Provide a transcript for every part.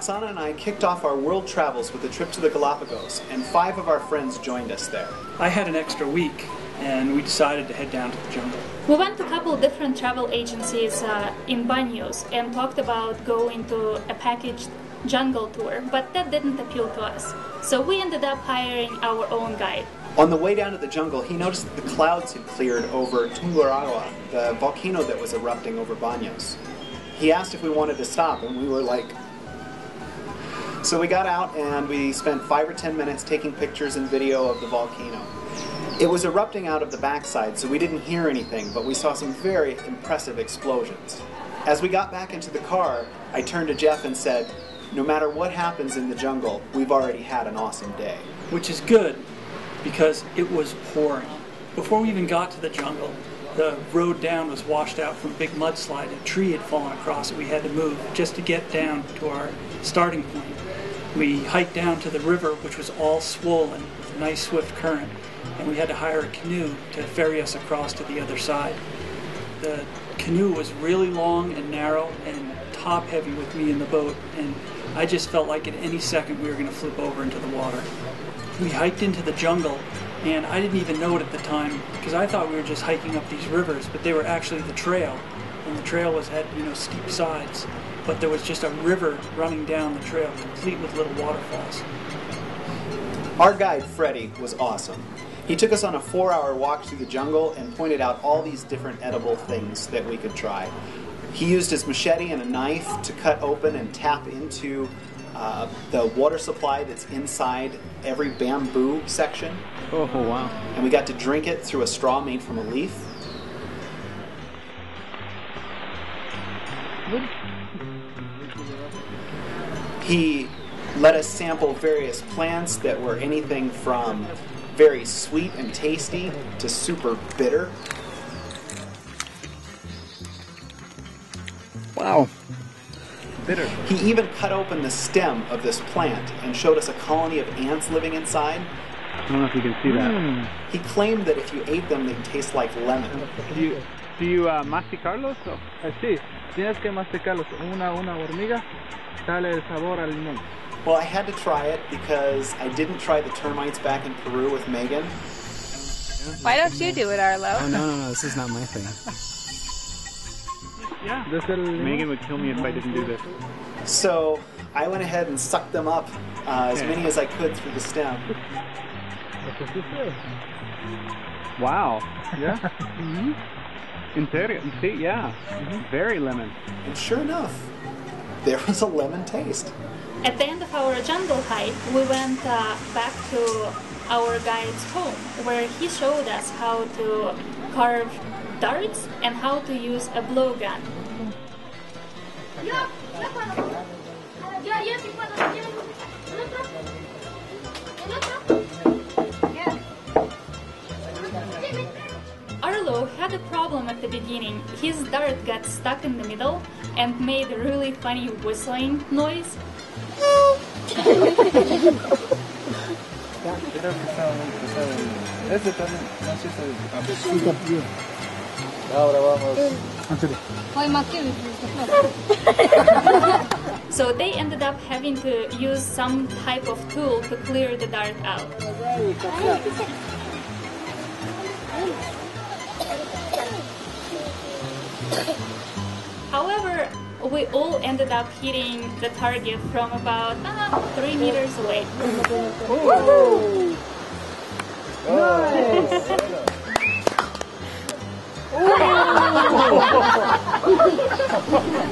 Roxana and I kicked off our world travels with a trip to the Galapagos, and 5 of our friends joined us there. I had an extra week, and we decided to head down to the jungle. We went to a couple different travel agencies in Banyos and talked about going to a packaged jungle tour, but that didn't appeal to us. So we ended up hiring our own guide. On the way down to the jungle, he noticed that the clouds had cleared over Tungurahua, the volcano that was erupting over Banyos. He asked if we wanted to stop, and we were like... So we got out and we spent 5 or 10 minutes taking pictures and video of the volcano. It was erupting out of the backside, so we didn't hear anything, but we saw some very impressive explosions. As we got back into the car, I turned to Jeff and said, no matter what happens in the jungle, we've already had an awesome day. Which is good, because it was pouring. Before we even got to the jungle, the road down was washed out from a big mudslide. A tree had fallen across it. We had to move just to get down to our starting point. We hiked down to the river, which was all swollen with a nice swift current, and we had to hire a canoe to ferry us across to the other side. The canoe was really long and narrow and top heavy with me in the boat, and I just felt like at any second we were going to flip over into the water. We hiked into the jungle, and I didn't even know it at the time because I thought we were just hiking up these rivers, but they were actually the trail, and the trail had steep sides, but there was just a river running down the trail, complete with little waterfalls. Our guide, Freddie, was awesome. He took us on a 4-hour walk through the jungle and pointed out all these different edible things that we could try. He used his machete and a knife to cut open and tap into the water supply that's inside every bamboo section. Oh, wow. And we got to drink it through a straw made from a leaf. He let us sample various plants that were anything from very sweet and tasty to super bitter. Wow. Bitter. He even cut open the stem of this plant and showed us a colony of ants living inside. I don't know if you can see that. He claimed that if you ate them, they'd taste like lemon. Do you masticarlos? Sí, tienes que masticarlos. Una hormiga, dale el sabor al limón. Well, I had to try it because I didn't try the termites back in Peru with Megan. Why don't you do it, Arlo? Oh, no, this is not my thing. Yeah, Megan would kill me if I didn't do this. So I went ahead and sucked them up, as many as I could through the stem. Wow. Yeah. In serio? See, yeah. Very lemon. And sure enough, there was a lemon taste. At the end of our jungle hike, we went back to our guide's home, where he showed us how to carve darts and how to use a blowgun. Arlo had a problem at the beginning. His dart got stuck in the middle and made a really funny whistling noise. So they ended up having to use some type of tool to clear the dart out. However, we all ended up hitting the target from about 3 meters away.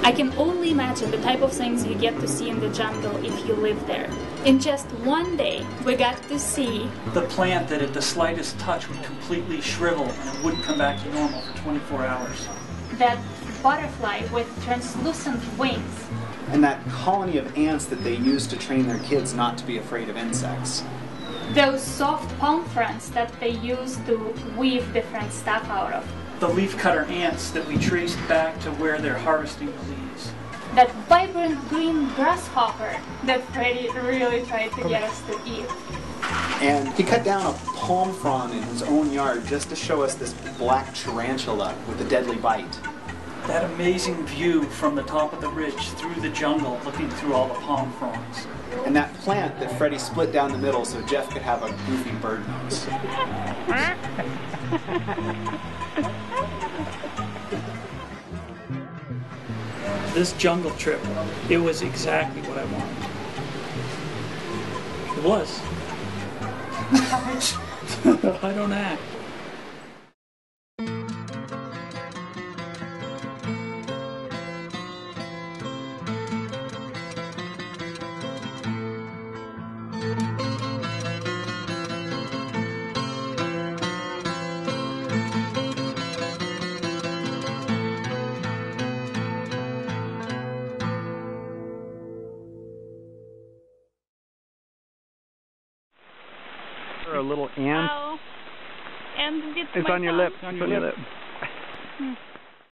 I can only imagine the type of things you get to see in the jungle if you live there. In just one day, we got to see the plant that at the slightest touch would completely shrivel and it wouldn't come back to normal for 24 hours. That butterfly with translucent wings. And that colony of ants that they use to train their kids not to be afraid of insects. Those soft palm fronds that they use to weave different stuff out of. The leafcutter ants that we traced back to where they're harvesting the leaves. That vibrant green grasshopper that Freddie really tried to get us to eat. And he cut down a palm frond in his own yard just to show us this black tarantula with a deadly bite. that amazing view from the top of the ridge through the jungle, looking through all the palm fronds. And that plant that Freddie split down the middle so Jeff could have a goofy bird nose. This jungle trip, it was exactly what I wanted. It was. I don't act. A little ant. Oh. And It's on your lip. It's on your lip.